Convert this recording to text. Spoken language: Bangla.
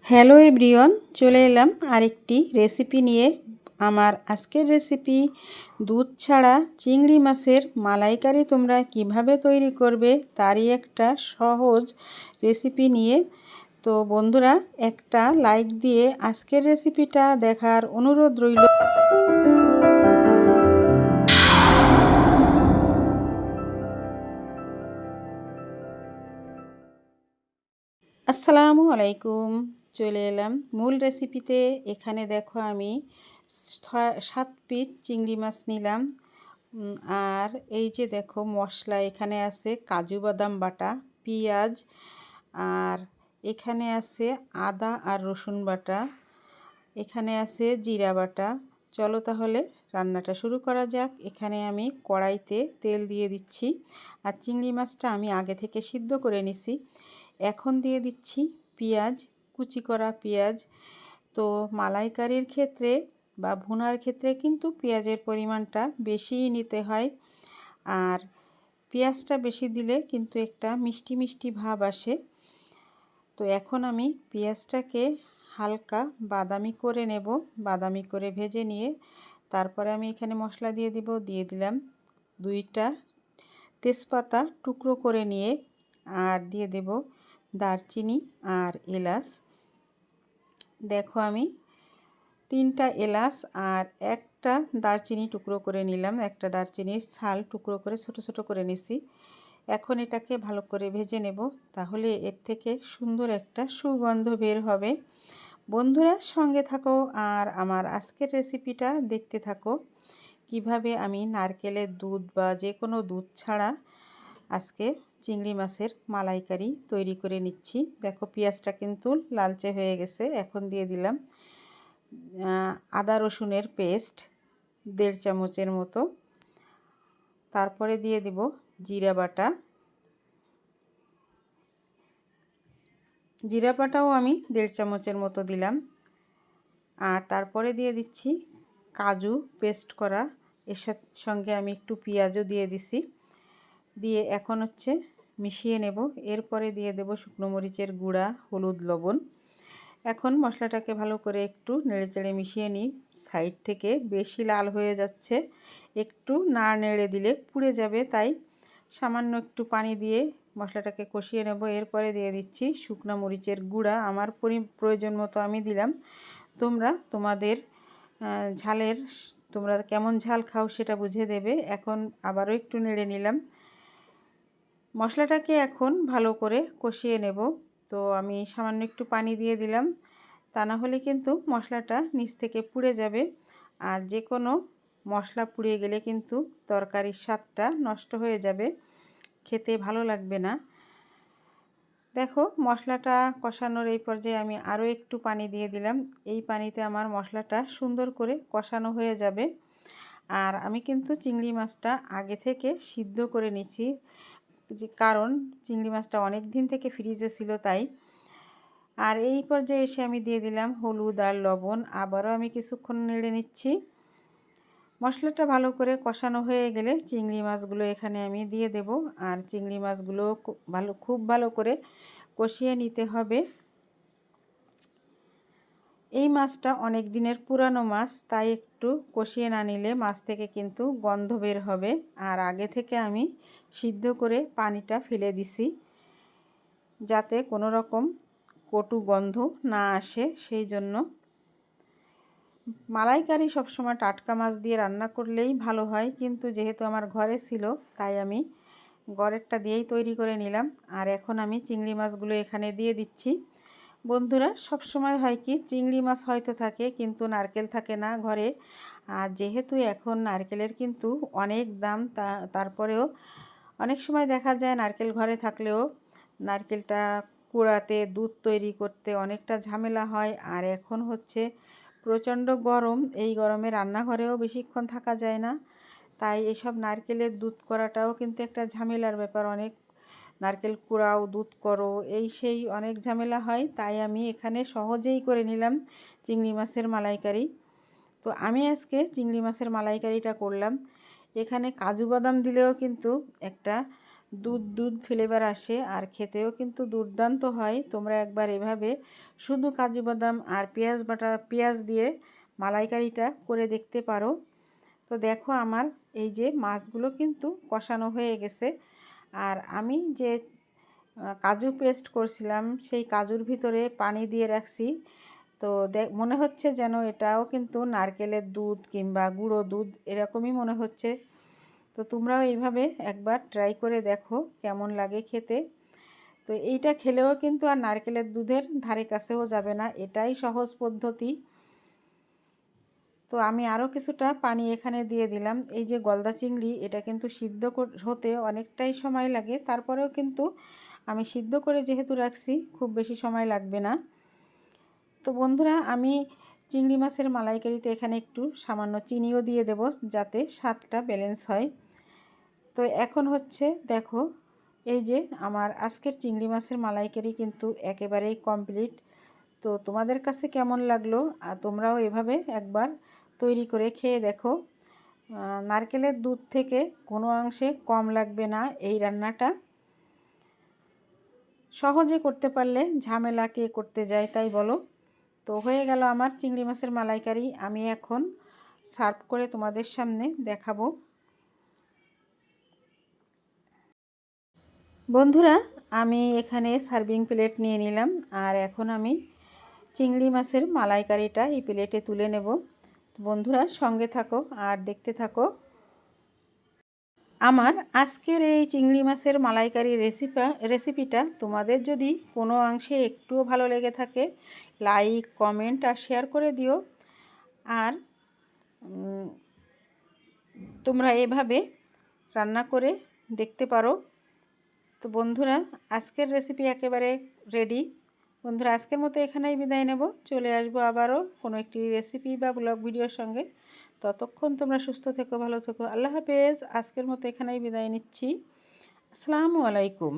হ্যালো এভরিওয়ান, চলে এলাম আরেকটি রেসিপি নিয়ে। আমার আজকের রেসিপি দুধ ছাড়া চিংড়ি মাছের মালাইকারি তোমরা কিভাবে তৈরি করবে তারই একটা সহজ রেসিপি নিয়ে। তো বন্ধুরা, একটা লাইক দিয়ে আজকের রেসিপিটা দেখার অনুরোধ রইল। আসসালামু আলাইকুম, চলে এলাম মূল রেসিপিতে। এখানে দেখো আমি 7 পিস চিংড়ি মাছ নিলাম। আর এই যে দেখো মশলা এখানে আছে কাজু বাদাম বাটা, পেঁয়াজ, আর এখানে আছে আদা আর রসুন বাটা, এখানে আছে জিরা বাটা। চলো তাহলে রান্নাটা শুরু করা যাক। এখানে আমি কড়াইতে তেল দিয়ে দিচ্ছি, আর চিংড়ি মাছটা আমি আগে থেকে সিদ্ধ করে নিছি। এখন দিয়ে দিচ্ছি পেঁয়াজ, কুচি করা পেঁয়াজ। তো মালাইকারির ক্ষেত্রে বা ভুনার ক্ষেত্রে কিন্তু পেঁয়াজের পরিমাণটা বেশিই নিতে হয়, আর পেঁয়াজটা বেশি দিলে কিন্তু একটা মিষ্টি মিষ্টি ভাব আসে। তো এখন আমি পেঁয়াজটাকে হালকা বাদামি করে নেব, বাদামি করে ভেজে নিয়ে তারপরে আমি এখানে মশলা দিয়ে দিলাম 2টা তেজপাতা টুকরো করে নিয়ে, আর দিয়ে দেব দারচিনি আর এলাচ। দেখো আমি 3টা এলাচ আর একটা দারচিনি টুকরো করে নিলাম, একটা দারচিনির ছাল টুকরো করে ছোট ছোট করে নিছি। এখন এটাকে ভালো করে ভেজে নেব, তাহলে এর থেকে সুন্দর একটা সুগন্ধ বের হবে। বন্ধুরা সঙ্গে থাকো আর আমার আজকের রেসিপিটা দেখতে থাকো, কিভাবে আমি নারকেলের দুধ বা যে কোনো দুধ ছাড়া আজকে চিংড়ি মাছের মালাইকারি তৈরি করে নিচ্ছি। দেখো পেঁয়াজটা কিন্তু লালচে হয়ে গেছে। এখন দিয়ে দিলাম আদা রসুনের পেস্ট 1.5 চামচের মতো। তারপরে দিয়ে দিব জিরা বাটা, জিরা বাটাও আমি 1.5 চামচের মতো দিলাম। আর তারপরে দিয়ে দিচ্ছি কাজু পেস্ট করা, এর সঙ্গে আমি একটু পেঁয়াজও দিয়ে দিছি। দিয়ে এখন মিশিয়ে নেব। এরপরে দিয়ে দেব শুকনো মরিচের গুঁড়া, হলুদ, লবণ। এখন মশলাটাকে ভালো করে একটু নেড়েচেড়ে মিশিয়ে নিই। সাইড থেকে বেশি লাল হয়ে যাচ্ছে, একটু না নেড়ে দিলে পুড়ে যাবে, তাই সামান্য একটু পানি দিয়ে মশলাটাকে কষিয়ে নেব। এরপরে দিয়ে দিচ্ছি শুকনো মরিচের গুঁড়া, আমার প্রয়োজন মতো আমি দিলাম। তোমরা তোমাদের ঝালের তোমরা কেমন ঝাল খাও সেটা বুঝে দেবে। এখন আবারও একটু নেড়ে নিলাম। মশলাটাকে এখন ভালো করে কষিয়ে নেব। তো আমি সামান্য একটু পানি দিয়ে দিলাম, তা না হলে কিন্তু মশলাটা নিচ থেকে পুড়ে যাবে, আর যে কোনো মশলা পুড়ে গেলে কিন্তু তরকারির স্বাদটা নষ্ট হয়ে যাবে, খেতে ভালো লাগবে না। দেখো মশলাটা কষানোর এই পর্যায়ে আমি আরও একটু পানি দিয়ে দিলাম। এই পানিতে আমার মশলাটা সুন্দর করে কষানো হয়ে যাবে। আর আমি কিন্তু চিংড়ি মাছটা আগে থেকে সিদ্ধ করে নিচ্ছি, কারণ চিংড়ি মাছটা অনেক দিন থেকে ফ্রিজে ছিল তাই। আর এই পর্যায়ে এসে আমি দিয়ে দিলাম হলুদ আর লবণ। আবারও আমি কিছুক্ষণ নেড়ে নিচ্ছি। মশলাটা ভালো করে কষানো হয়ে গেলে চিংড়ি মাছগুলো এখানে আমি দিয়ে দেব, আর চিংড়ি মাছগুলো খুব ভালো করে কষিয়ে নিতে হবে। এই মাছটা অনেক দিনের পুরানো মাছ, তাই একটু কষিয়ে না নিলে মাছ থেকে কিন্তু গন্ধ বের হবে। আর আগে থেকে আমি সিদ্ধ করে পানিটা ফেলে দিছি, যাতে কোনো রকম কটু গন্ধ না আসে, সেই জন্য। মালাইকারি সবসময় টাটকা মাছ দিয়ে রান্না করলেই ভালো হয়, কিন্তু যেহেতু আমার ঘরে ছিল তাই আমি ঘরেরটা দিয়েই তৈরি করে নিলাম। আর এখন আমি চিংড়ি মাছগুলো এখানে দিয়ে দিচ্ছি। বন্ধুরা সব সময় হয় কি, চিংড়ি মাছ হয়তো থাকে কিন্তু নারকেল থাকে না ঘরে। আর যেহেতু এখন নারকেলের কিন্তু অনেক দাম, তারপরেও অনেক সময় দেখা যায় নারকেল ঘরে থাকলেও নারকেলটা কুড়াতে, দুধ তৈরি করতে অনেকটা ঝামেলা হয়। আর এখন প্রচণ্ড গরম, এই গরমে রান্নাঘরেও বেশিক্ষণ থাকা যায় না, তাই এসব নারকেলের দুধ করাটাও কিন্তু একটা ঝামেলার ব্যাপার। অনেক নারকেল কুড়াও, দুধ করো, এই সেই অনেক ঝামেলা হয়, তাই আমি এখানে সহজেই করে নিলাম চিংড়ি মাছের মালাইকারি। তো আমি আজকে চিংড়ি মাছের মালাইকারিটা করলাম। এখানে কাজু বাদাম দিলেও কিন্তু একটা দুধ দুধ ফ্লেভার আসে আর খেতেও কিন্তু দুর্দান্ত হয়। তোমরা একবার এভাবে শুধু কাজু বাদাম আর পেঁয়াজ দিয়ে মালাইকারিটা করে দেখতে পারো। তো দেখো আমার এই যে মাছগুলো কিন্তু কষানো হয়ে গেছে। আর আমি যে কাজু পেস্ট করছিলাম সেই কাজুর ভিতরে পানি দিয়ে রাখছি। তো মনে হচ্ছে যেন এটাও কিন্তু নারকেলের দুধ কিংবা গুঁড়ো দুধ এরকমই মনে হচ্ছে। তো তোমরাও এইভাবে একবার ট্রাই করে দেখো কেমন লাগে খেতে। তো এইটা খেলেও কিন্তু আর নারকেলের দুধের ধারে কাছেও যাবে না, এটাই সহজ পদ্ধতি। তো আমি আরও কিছুটা পানি এখানে দিয়ে দিলাম। এই যে গলদা চিংড়ি এটা কিন্তু সিদ্ধ হতে অনেকটাই সময় লাগে, তারপরেও কিন্তু আমি সিদ্ধ করে যেহেতু রাখছি খুব বেশি সময় লাগবে না। তো বন্ধুরা আমি চিংড়ি মাছের মালাইকারিতে এখানে একটু সামান্য চিনিও দিয়ে দেব যাতে স্বাদটা ব্যালেন্স হয়। তো এখন হচ্ছে দেখো এই যে আমার আজকের চিংড়ি মাছের মালাইকারি কিন্তু একেবারেই কমপ্লিট। তো তোমাদের কাছে কেমন লাগলো আর তোমরাও এভাবে একবার তৈরি করে খেয়ে দেখো। নারকেলের দুধ থেকে কোনো অংশে কম লাগবে না এই রান্নাটা। সহজে করতে পারলে ঝামেলা কে করতে যায় তাই বলো। তো হয়ে গেল আমার চিংড়ি মাছের মালাইকারি। আমি এখন সার্ভ করে তোমাদের সামনে দেখাবো। বন্ধুরা আমি এখানে সার্ভিং প্লেট নিয়ে নিলাম আর এখন আমি চিংড়ি মাছের মালাইকারিটা এই প্লেটে তুলে নেব। বন্ধুরা সঙ্গে থাকো আর দেখতে থাকো। আমার আজকের এই চিংড়ি মাছের মালাইকারি রেসিপিটা তোমাদের যদি কোনো অংশে একটুও ভালো লেগে থাকে লাইক কমেন্ট আর শেয়ার করে দিও। আর তোমরা এভাবে রান্না করে দেখতে পারো। তো বন্ধুরা আজকের রেসিপি একেবারে রেডি। বন্ধুরা আজকের মতো এখানেই বিদায় নেব, চলে আসবো আবারও কোনো একটি রেসিপি বা ব্লগ ভিডিওর সঙ্গে। ততক্ষণ তোমরা সুস্থ থেকো, ভালো থেকো। আল্লাহ হাফেজ। আজকের মতো এখানেই বিদায় নিচ্ছি। আসসালামু আলাইকুম।